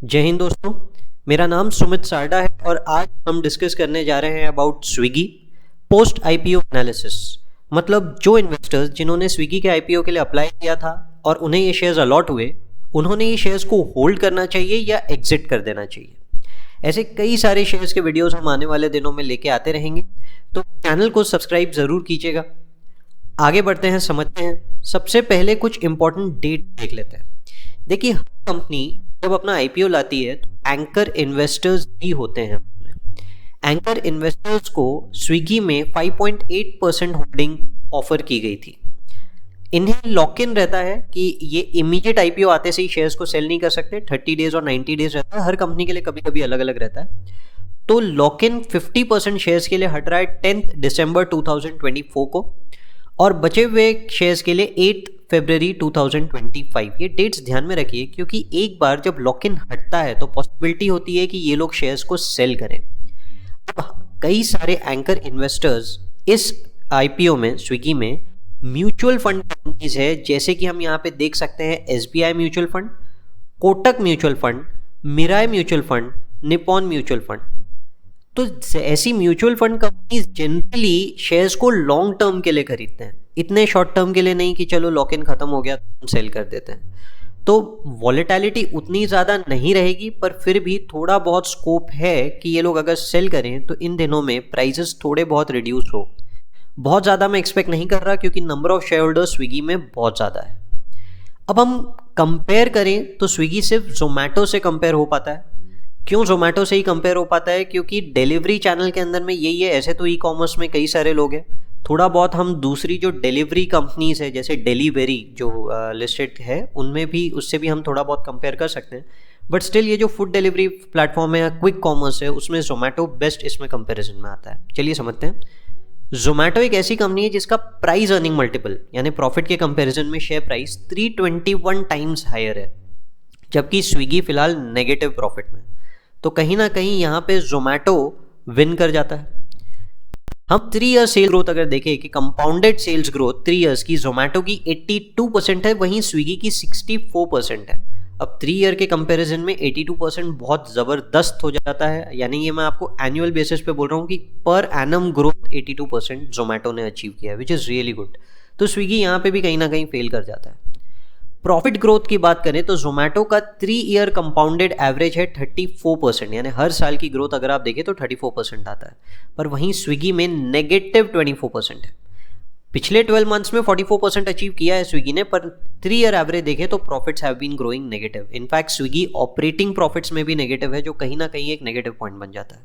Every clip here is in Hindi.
जय हिंद दोस्तों। मेरा नाम सुमित सारडा है और आज हम डिस्कस करने जा रहे हैं about Swiggy post IPO analysis. मतलब जो इन्वेस्टर्स जिन्होंने स्विगी के आईपीओ के लिए अप्लाई किया था और उन्हें ये शेयर्स अलॉट हुए, उन्होंने ये शेयर्स को होल्ड करना चाहिए या एग्जिट कर देना चाहिए। ऐसे कई सारे शेयर्स के वीडियोस हम आने वाले दिनों में लेके आते रहेंगे, तो चैनल को सब्सक्राइब ज़रूर कीजिएगा। आगे बढ़ते हैं, समझते हैं। सबसे पहले कुछ इंपॉर्टेंट डेट देख लेते हैं। देखिए, हर कंपनी जब अपना आईपीओ लाती है तो एंकर इन्वेस्टर्स भी होते हैं। एंकर इन्वेस्टर्स को स्विगी में 5.8% होल्डिंग ऑफर की गई थी। इन्हें लॉक इन रहता है कि ये इमीडिएट आईपीओ आते से ही शेयर्स को सेल नहीं कर सकते। 30 डेज और 90 डेज रहता है, हर कंपनी के लिए कभी कभी अलग अलग रहता है। तो लॉक इन 50% शेयर्स के लिए हट रहा है 10 दिसंबर 2024 को, और बचे हुए शेयर्स के लिए 8 फरवरी 2025। ये डेट्स ध्यान में रखिए, क्योंकि एक बार जब लॉक इन हटता है तो पॉसिबिलिटी होती है कि ये लोग शेयर्स को सेल करें। अब कई सारे एंकर इन्वेस्टर्स इस आईपीओ में, स्विगी में, म्यूचुअल फंड कंपनीज है। जैसे कि हम यहाँ पे देख सकते हैं SBI mutual fund, Kotak mutual fund, Mirae mutual fund, Nippon mutual fund. तो ऐसी mutual fund companies generally shares को लॉन्ग टर्म के लिए खरीदते हैं, इतने शॉर्ट टर्म के लिए नहीं कि चलो लॉक इन खत्म हो गया तो हम सेल कर देते हैं। तो वॉलेटिलिटी उतनी ज़्यादा नहीं रहेगी, पर फिर भी थोड़ा बहुत स्कोप है कि ये लोग अगर सेल करें तो इन दिनों में प्राइसेस थोड़े बहुत रिड्यूस हो। बहुत ज़्यादा मैं एक्सपेक्ट नहीं कर रहा, क्योंकि number of share holders Swiggy में बहुत ज़्यादा है। अब हम कंपेयर करें तो स्विगी सिर्फ जोमेटो से कंपेयर हो पाता है। क्यों जोमेटो से ही कंपेयर हो पाता है? क्योंकि डिलीवरी चैनल के अंदर में यही है। ऐसे तो ई कॉमर्स में कई सारे लोग हैं, थोड़ा बहुत हम दूसरी जो डिलीवरी कंपनीज है जैसे डिलीवरी जो लिस्टेड है उनमें भी, उससे भी हम थोड़ा बहुत कंपेयर कर सकते हैं। बट स्टिल ये जो फूड डिलीवरी प्लेटफॉर्म है या क्विक कॉमर्स है, उसमें जोमेटो बेस्ट इसमें कंपेरिजन में आता है। चलिए समझते हैं। जोमेटो एक ऐसी कंपनी है जिसका प्राइस अर्निंग मल्टीपल यानी प्रॉफिट के कंपैरिजन में शेयर प्राइस 321 टाइम्स हायर है, जबकि स्विगी फिलहाल नेगेटिव प्रॉफिट में। तो कहीं ना कहीं यहाँ पे जोमेटो विन कर जाता है। हम 3 ईयर सेल ग्रोथ अगर देखें कि कंपाउंडेड सेल्स ग्रोथ 3 ईयर्स की जोमेटो की 82% है, वहीं स्विगी की 64% है। अब 3 ईयर के कंपैरिजन में 82% बहुत ज़बरदस्त हो जाता है। यानी ये मैं आपको एनुअल बेसिस पे बोल रहा हूँ कि पर एनम ग्रोथ 82% जोमेटो ने अचीव किया है, विच इज़ रियली गुड। तो स्विगी यहाँ पे भी कहीं ना कहीं फेल कर जाता है। प्रॉफिट ग्रोथ की बात करें तो जोमेटो का 3 ईयर कंपाउंडेड एवरेज है 34%, यानी हर साल की ग्रोथ अगर आप देखें तो 34% आता है। पर वहीं स्विगी में नेगेटिव 24% है। पिछले 12 मंथ्स में 44% अचीव किया है स्विगी ने, पर 3 ईयर एवरेज देखें तो profits have been growing negative. In fact Swiggy operating profits में भी नेगेटिव है, जो कहीं ना कहीं एक नेगेटिव पॉइंट बन जाता है।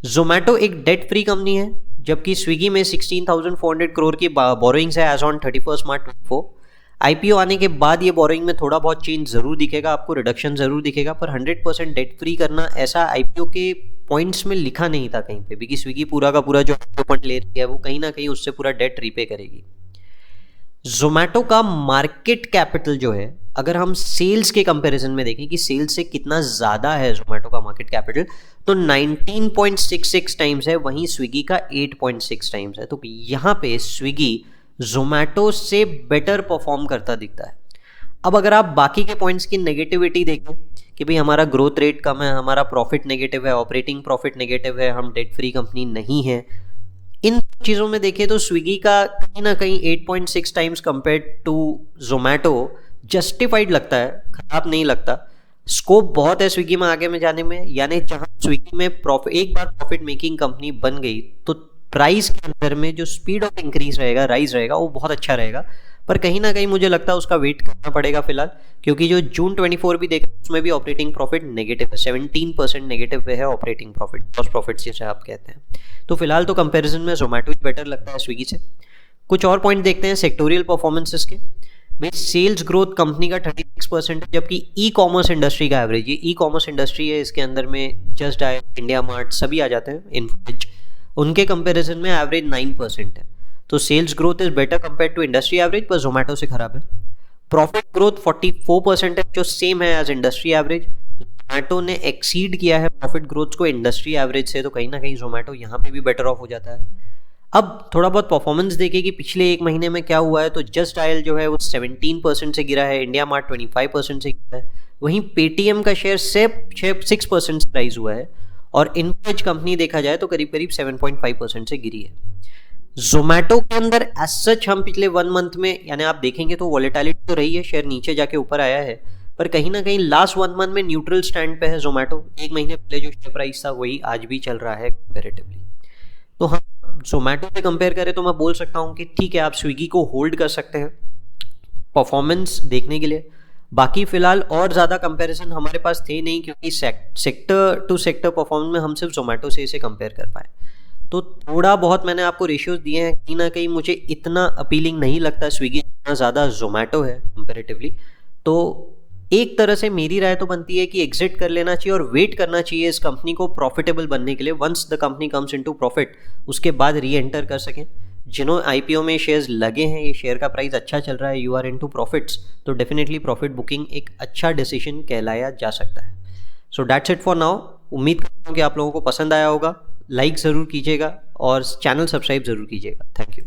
जोमेटो एक डेट फ्री कंपनी है, जबकि स्विगी में 16,400 करोड़ की बोरोइंग्स है एज ऑन 31 मार्च 2024। आईपीओ आने के बाद ये बोरोइंग में थोड़ा बहुत चेंज जरूर दिखेगा, आपको रिडक्शन जरूर दिखेगा, पर 100% डेट फ्री करना ऐसा आईपीओ के पॉइंट्स में लिखा नहीं था कहीं पे भी कि स्विगी पूरा का पूरा जो फंड ले रही है वो कहीं ना कहीं उससे पूरा डेट रीपे करेगी। जोमेटो का मार्केट कैपिटल जो है, अगर हम सेल्स के कंपैरिजन में देखें कि सेल्स से कितना ज़्यादा है जोमेटो का मार्केट कैपिटल, तो 19.66 टाइम्स है, वहीं स्विगी का 8.6 टाइम्स है। तो यहाँ पे स्विगी जोमेटो से बेटर परफॉर्म करता दिखता है। अब अगर आप बाकी के पॉइंट्स की नेगेटिविटी देखें कि भाई हमारा ग्रोथ रेट कम है, हमारा प्रॉफिट नेगेटिव है, ऑपरेटिंग प्रॉफिट नेगेटिव है, हम डेट फ्री कंपनी नहीं है, इन चीज़ों में देखें तो स्विगी का कहीं ना कहीं 8.6 times compared to Zomato justified लगता है, खराब नहीं लगता। स्कोप बहुत है स्विगी में आगे में जाने में, यानी जहाँ स्विगी में एक बार प्रॉफिट मेकिंग कंपनी बन गई तो प्राइस के अंदर में जो स्पीड ऑफ इंक्रीज रहेगा, राइज रहेगा, वो बहुत अच्छा रहेगा। पर कहीं ना कहीं मुझे लगता है उसका वेट करना पड़ेगा फिलहाल, क्योंकि जो जून 24 भी देखा उसमें भी ऑपरेटिंग प्रॉफिट नेगेटिव है, 17% नेगेटिव पे है ऑपरेटिंग प्रॉफिट, ग्रॉस प्रॉफिट जिसे आप कहते हैं। तो फिलहाल तो कंपैरिजन में जोमेटो बेटर लगता है स्विगी से। कुछ और पॉइंट देखते हैं सेक्टोरियल परफॉर्मेंसेस के। भाई सेल्स ग्रोथ कंपनी का 36% है, जबकि ई कॉमर्स इंडस्ट्री का एवरेज, ये ई कॉमर्स इंडस्ट्री है, इसके अंदर में जस्ट डायल, इंडिया मार्ट सभी आ जाते हैं, इनफिज, उनके कंपैरिजन में एवरेज 9% है। तो sales growth is better compare to industry average, पर जोमेटो से खराब है। प्रॉफिट ग्रोथ 44% है, जो सेम है एज इंडस्ट्री एवरेज। जोमेटो ने एक्सीड किया है प्रॉफिट ग्रोथ को इंडस्ट्री एवरेज से, तो कहीं ना कहीं जोमेटो यहाँ पे भी बेटर ऑफ हो जाता है। अब थोड़ा बहुत परफॉर्मेंस देखें कि पिछले एक महीने में क्या हुआ है, तो जस्ट डायल जो है वो 17% से गिरा है, इंडिया मार्ट 25% से गिरा है, वहीं पेटीएम का शेयर सिर्फ 6% राइज हुआ है और इनफोएज कंपनी देखा जाए तो करीब करीब 7.5% से गिरी है। जोमैटो के अंदर एज सच हम पिछले 1 मंथ में यानी आप देखेंगे तो वॉलेटिलिटी तो रही है, शेयर नीचे जाके ऊपर आया है, पर कहीं ना कहीं लास्ट 1 मंथ में न्यूट्रल स्टैंड पे है जोमैटो। एक महीने पहले जो शेयर प्राइस था वही आज भी चल रहा है कंपेरेटिवली। तो हाँ, जोमैटो से कंपेयर करें तो मैं बोल सकता हूँ कि ठीक है, आप स्विगी को होल्ड कर सकते हैं परफॉर्मेंस देखने के लिए। बाकी फिलहाल और ज़्यादा कंपैरिजन हमारे पास थे नहीं, क्योंकि सेक्टर टू सेक्टर परफॉर्मेंस में हम सिर्फ जोमैटो से इसे कंपेयर कर पाए। तो थोड़ा बहुत मैंने आपको रेशियोज दिए हैं, कहीं ना कहीं मुझे इतना अपीलिंग नहीं लगता स्विगी जितना ज़्यादा जोमैटो है कंपेरेटिवली। तो एक तरह से मेरी राय तो बनती है कि एग्जिट कर लेना चाहिए और वेट करना चाहिए इस कंपनी को प्रॉफिटेबल बनने के लिए। Once the company comes into profit उसके बाद री एंटर कर सकें। जिन्होंने आईपीओ में शेयर्स लगे हैं, ये शेयर का प्राइस अच्छा चल रहा है, यू आर इनटू प्रॉफिट्स, तो डेफिनेटली प्रॉफिट बुकिंग एक अच्छा डिसीजन कहलाया जा सकता है। So that's it for now. उम्मीद करता हूँ कि आप लोगों को पसंद आया होगा। लाइक ज़रूर कीजिएगा और चैनल सब्सक्राइब ज़रूर कीजिएगा। Thank you.